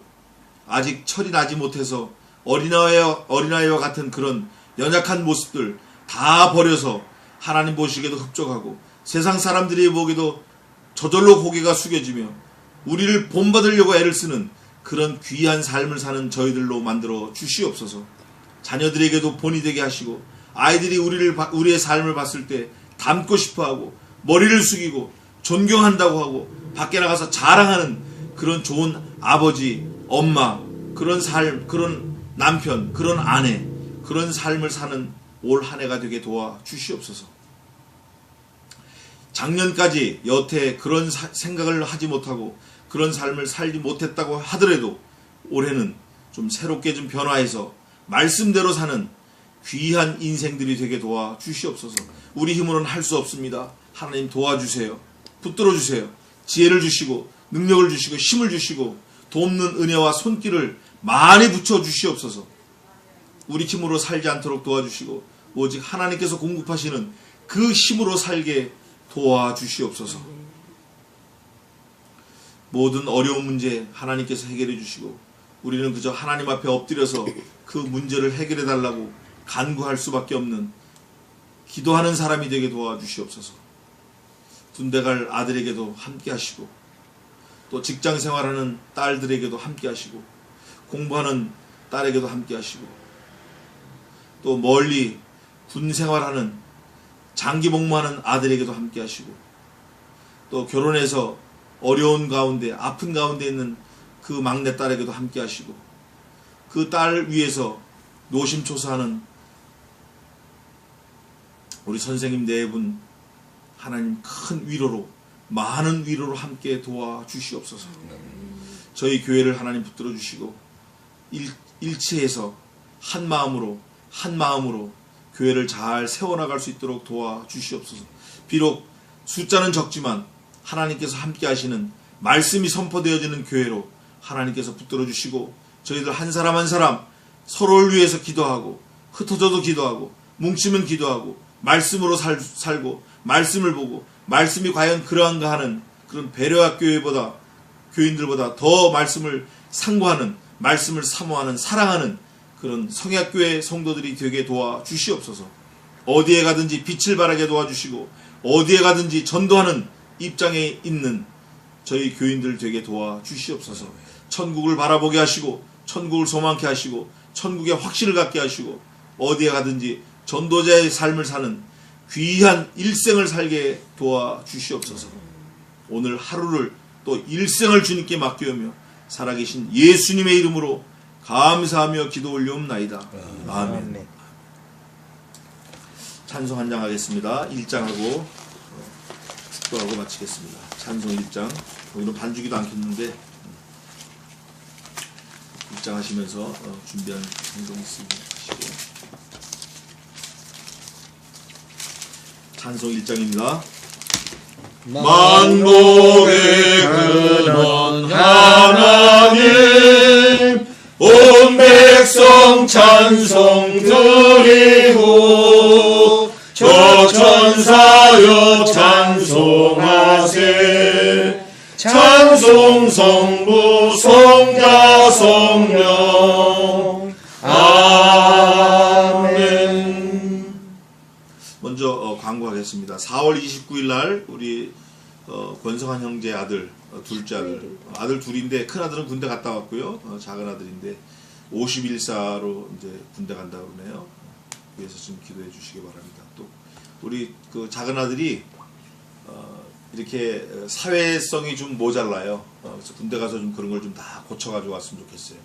아직 철이 나지 못해서 어린아이와 같은 그런 연약한 모습들 다 버려서 하나님 보시기에도 흡족하고, 세상 사람들이 보기에도 저절로 고개가 숙여지며 우리를 본받으려고 애를 쓰는 그런 귀한 삶을 사는 저희들로 만들어 주시옵소서. 자녀들에게도 본이 되게 하시고, 아이들이 우리의 삶을 봤을 때 닮고 싶어하고 머리를 숙이고 존경한다고 하고 밖에 나가서 자랑하는 그런 좋은 아버지, 엄마, 그런 삶, 그런 남편, 그런 아내, 그런 삶을 사는 올 한 해가 되게 도와 주시옵소서. 작년까지 여태 그런 생각을 하지 못하고 그런 삶을 살지 못했다고 하더라도 올해는 좀 새롭게 좀 변화해서 말씀대로 사는 귀한 인생들이 되게 도와 주시옵소서. 우리 힘으로는 할 수 없습니다. 하나님 도와주세요. 붙들어 주세요. 지혜를 주시고 능력을 주시고 힘을 주시고 돕는 은혜와 손길을 많이 붙여 주시옵소서. 우리 힘으로 살지 않도록 도와주시고 오직 하나님께서 공급하시는 그 힘으로 살게 도와주시옵소서. 모든 어려운 문제 하나님께서 해결해 주시고 우리는 그저 하나님 앞에 엎드려서 그 문제를 해결해 달라고 간구할 수밖에 없는 기도하는 사람이 되게 도와주시옵소서. 군대 갈 아들에게도 함께 하시고, 또 직장 생활하는 딸들에게도 함께 하시고, 공부하는 딸에게도 함께 하시고, 또 멀리 군 생활하는 장기 복무하는 아들에게도 함께 하시고, 또 결혼해서 어려운 가운데 아픈 가운데 있는 그 막내딸에게도 함께 하시고, 그 딸 위해서 노심초사하는 우리 선생님 네 분 하나님 큰 위로로, 많은 위로로 함께 도와주시옵소서. 저희 교회를 하나님 붙들어 주시고 일치해서 한 마음으로 교회를 잘 세워나갈 수 있도록 도와주시옵소서. 비록 숫자는 적지만 하나님께서 함께 하시는 말씀이 선포되어지는 교회로 하나님께서 붙들어 주시고, 저희들 한 사람 한 사람 서로를 위해서 기도하고, 흩어져도 기도하고, 뭉치면 기도하고, 말씀으로 살고 말씀을 보고 말씀이 과연 그러한가 하는 그런 배려학 교회보다, 교인들보다 더 말씀을 상고하는, 말씀을 사모하는, 사랑하는 그런 성약교회 성도들이 되게 도와주시옵소서. 어디에 가든지 빛을 발하게 도와주시고 어디에 가든지 전도하는 입장에 있는 저희 교인들 되게 도와주시옵소서. 천국을 바라보게 하시고 천국을 소망케 하시고 천국의 확신을 갖게 하시고 어디에 가든지 전도자의 삶을 사는 귀한 일생을 살게 도와주시옵소서. 오늘 하루를 또 일생을 주님께 맡기오며 살아계신 예수님의 이름으로 감사하며 기도 올려옵나이다. 아멘. 찬송 한 장 하겠습니다. 1장하고 축도하고 마치겠습니다. 찬송 1장. 오늘은 반주기도 않겠는데 1장 하시면서 준비한 찬송 있으시고 찬송 1장입니다. 만복의 근원 하나님, 온 백성 찬송 드리고 저 천사여 찬송하세. 찬송 성부 성자 성령 아멘. 먼저 광고하겠습니다. 4월 29일 날 우리 권성환 형제 아들, 둘째 아들 둘인데 큰 아들은 군대 갔다 왔고요. 작은 아들인데 51사로 이제 군대 간다고 그러네요. 그래서 좀 기도해 주시기 바랍니다. 또 우리 그 작은 아들이 이렇게 사회성이 좀 모자라요. 그래서 군대 가서 좀 그런 걸 좀 다 고쳐가지고 왔으면 좋겠어요.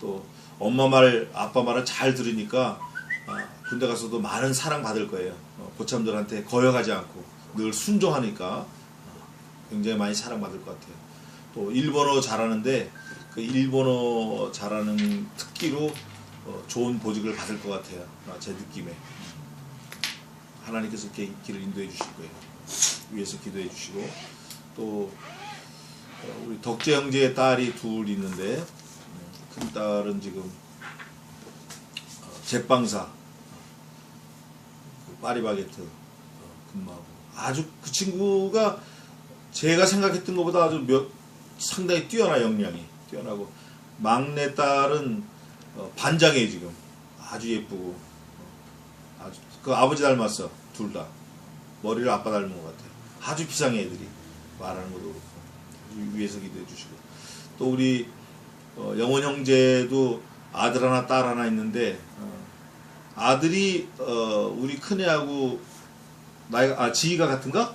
또 엄마 말, 아빠 말을 잘 들으니까 군대 가서도 많은 사랑 받을 거예요. 고참들한테 거역하지 않고 늘 순종하니까 굉장히 많이 사랑받을 것 같아요. 또 일본어 잘하는데 그 일본어 잘하는 특기로 좋은 보직을 받을 것 같아요. 제 느낌에. 하나님께서 이렇게 길을 인도해 주실 거예요. 위에서 기도해 주시고 또 우리 덕재 형제의 딸이 둘 있는데 큰 딸은 지금 제빵사 파리바게트 근무하고 아주 그 친구가 제가 생각했던 것보다 아주 상당히 뛰어나 역량이 뛰어나고 막내 딸은 반장이에요 지금 아주 예쁘고 아주 그 아버지 닮았어 둘 다 머리를 아빠 닮은 것 같아요. 아주 비상해 애들이 말하는 것도 그렇고 위에서 기도해 주시고 또 우리 영원 형제도 아들 하나 딸 하나 있는데 아들이 우리 큰애하고 나이가 지희가 같은가?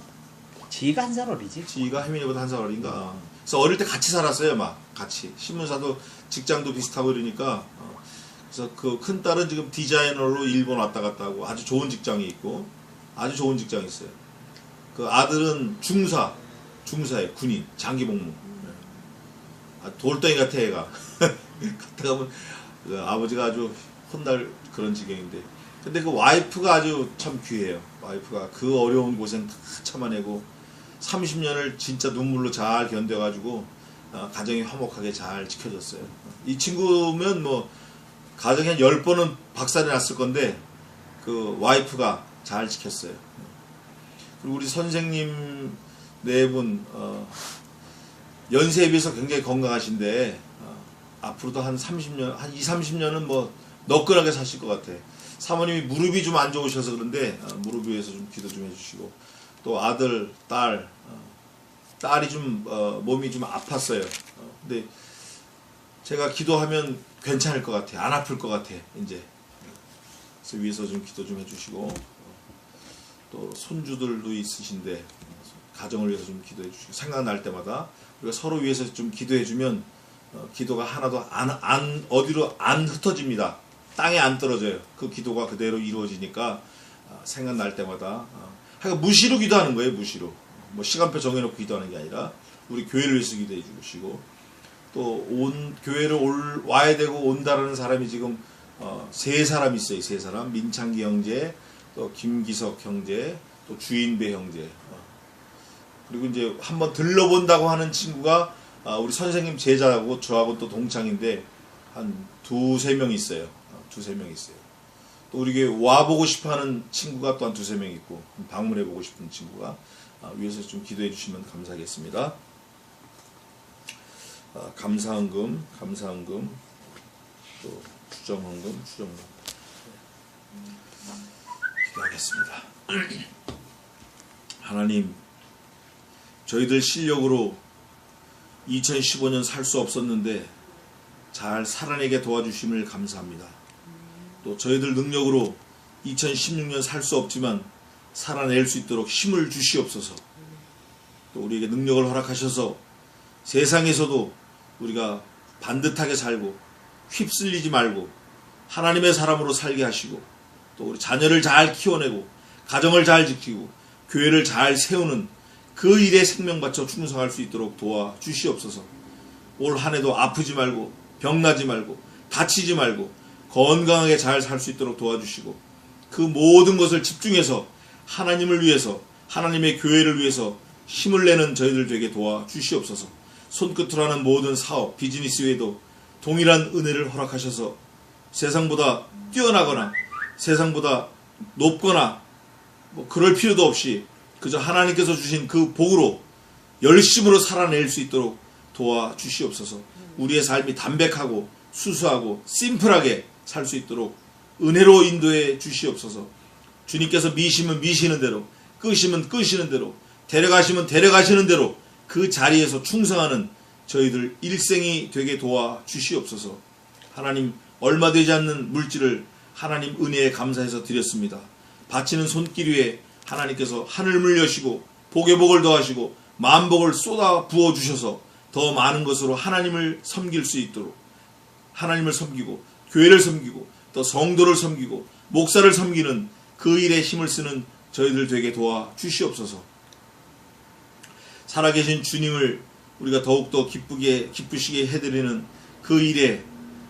지희가 한 살 어리지? 지희가 혜민이보다 한 살 어린가? 그래서 어릴 때 같이 살았어요, 막 같이 신문사도 직장도 비슷하고 이러니까 그래서 그 큰 딸은 지금 디자이너로 일본 왔다 갔다 하고 아주 좋은 직장이 있고 아주 좋은 직장이 있어요. 그 아들은 중사에 군인 장기 복무. 돌덩이 같아 애가. 갔다 가면 그 아버지가 아주 혼날 그런 지경인데 근데 그 와이프가 아주 참 귀해요. 와이프가 그 어려운 고생 다 참아내고 30년을 진짜 눈물로 잘 견뎌가지고 가정이 화목하게 잘 지켜줬어요. 이 친구면 뭐 가정에 한 10번은 박살이 났을 건데 그 와이프가 잘 지켰어요. 그리고 우리 선생님 네 분 연세에 비해서 굉장히 건강하신데 앞으로도 한 30년, 한 2, 30년은 뭐 너끈하게 사실 것 같아. 사모님이 무릎이 좀 안 좋으셔서 그런데 무릎 위에서 좀 기도 좀 해주시고 또 아들, 딸이 좀 몸이 좀 아팠어요. 근데 제가 기도하면 괜찮을 것 같아. 안 아플 것 같아. 이제 그래서 위에서 좀 기도 좀 해주시고 또 손주들도 있으신데 가정을 위해서 좀 기도해 주시고 생각날 때마다 우리가 서로 위해서 좀 기도해 주면 기도가 하나도 어디로 안 흩어집니다. 땅에 안 떨어져요. 그 기도가 그대로 이루어지니까 생각날 때마다 하여간 무시로 기도하는 거예요. 무시로 뭐 시간표 정해놓고 기도하는 게 아니라 우리 교회를 위해서 기도해 주시고 또 교회를 와야 되고 온다라는 사람이 지금 3사람 있어요. 3사람 민창기 형제 또 김기석 형제 또 주인배 형제 그리고 이제 한번 들러본다고 하는 친구가 우리 선생님 제자하고 저하고 또 동창인데 한 2-3명 있어요. 2-3명 있어요. 또 우리 교회 와보고 싶어하는 친구가 또한 2-3명 있고 방문해보고 싶은 친구가 위에서 좀 기도해 주시면 감사하겠습니다. 감사헌금 또 추정헌금 기도하겠습니다. 하나님 저희들 실력으로 2015년 살 수 없었는데 잘 살아내게 도와주심을 감사합니다. 또 저희들 능력으로 2016년 살 수 없지만 살아낼 수 있도록 힘을 주시옵소서. 또 우리에게 능력을 허락하셔서 세상에서도 우리가 반듯하게 살고 휩쓸리지 말고 하나님의 사람으로 살게 하시고 또 우리 자녀를 잘 키워내고 가정을 잘 지키고 교회를 잘 세우는 그 일에 생명 바쳐 충성할 수 있도록 도와주시옵소서. 올 한 해도 아프지 말고 병나지 말고 다치지 말고 건강하게 잘 살 수 있도록 도와주시고 그 모든 것을 집중해서 하나님을 위해서 하나님의 교회를 위해서 힘을 내는 저희들 되게 도와주시옵소서. 손끝으로 하는 모든 사업, 비즈니스 외에도 동일한 은혜를 허락하셔서 세상보다 뛰어나거나 세상보다 높거나 뭐 그럴 필요도 없이 그저 하나님께서 주신 그 복으로 열심으로 살아낼 수 있도록 도와주시옵소서. 우리의 삶이 담백하고 수수하고 심플하게 살 수 있도록 은혜로 인도해 주시옵소서. 주님께서 미시면 미시는 대로 끄시면 끄시는 대로 데려가시면 데려가시는 대로 그 자리에서 충성하는 저희들 일생이 되게 도와주시옵소서. 하나님 얼마 되지 않는 물질을 하나님 은혜에 감사해서 드렸습니다. 바치는 손길 위에 하나님께서 하늘을 여시고 복에 복을 더하시고 만복을 쏟아 부어 주셔서 더 많은 것으로 하나님을 섬길 수 있도록 하나님을 섬기고 교회를 섬기고 또 성도를 섬기고 목사를 섬기는 그 일에 힘을 쓰는 저희들 되게 도와 주시옵소서. 살아계신 주님을 우리가 더욱더 기쁘시게 해드리는 그 일에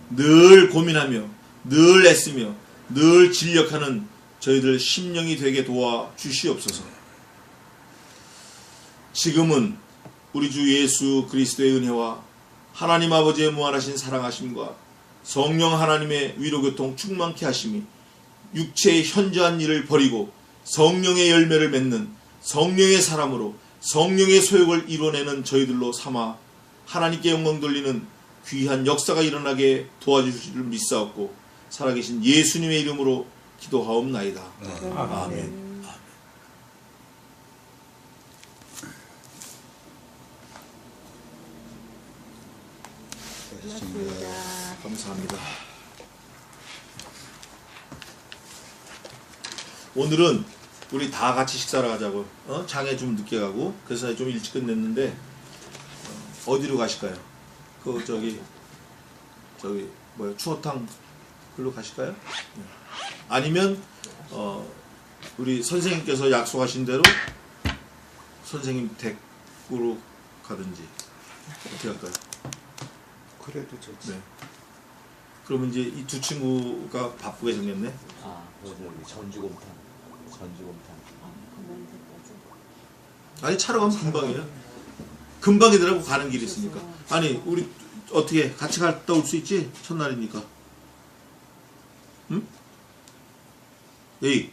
늘 고민하며 늘 애쓰며 늘 진력하는 저희들 심령이 되게 도와 주시옵소서. 지금은 우리 주 예수 그리스도의 은혜와 하나님 아버지의 무한하신 사랑하심과 성령 하나님의 위로교통 충만케 하심이 육체의 현저한 일을 버리고 성령의 열매를 맺는 성령의 사람으로 성령의 소욕을 이뤄내는 저희들로 삼아 하나님께 영광 돌리는 귀한 역사가 일어나게 도와주실 줄 믿사옵고 살아계신 예수님의 이름으로 기도하옵나이다. 아멘. 감사합니다. 오늘은 우리 다 같이 식사를 하자고. 장에 좀 늦게 가고 그래서 좀 일찍 끝냈는데 어디로 가실까요? 그 저기 뭐야 추어탕 글로 가실까요? 아니면 우리 선생님께서 약속하신 대로 선생님 댁으로 가든지 어떻게 할까요? 그래도 좋지. 네. 그러면 이제 이 두 친구가 바쁘게 생겼네. 아, 여기 전주곰탕. 아니 차로 가면 금방이에요. 금방이더라고 가는 길이 있으니까. 아니 우리 어떻게 같이 갔다 올 수 있지? 첫날이니까. 응? 에이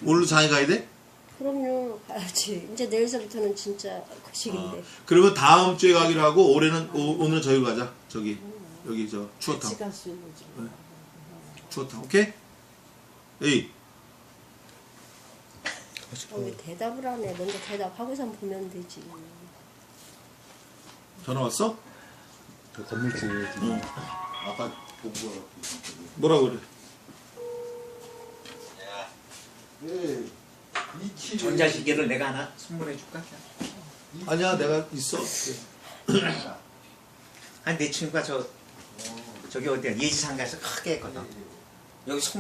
오늘도 장에 가야 돼? 그럼요, 가야지. 이제 내일서부터는 진짜 거식인데. 그러면 다음 주에 가기로 하고 오늘은 저기로 가자. 저기 여기 저 추어탕. 같이 갈 수 있는 집. 네. 추어탕 오케이? 에이 왜 대답을 안 해? 먼저 대답하고선 보면 되지. 전화 왔어? 그 건물주. 응. 아까 보고. 뭐라고 그래? 네. 전자시계를 내가 하나 선물해 줄까? 아니야 내가 있어. 아니 내 친구가 저기 어디야 예지상 가서 크게 했거든. 여기 송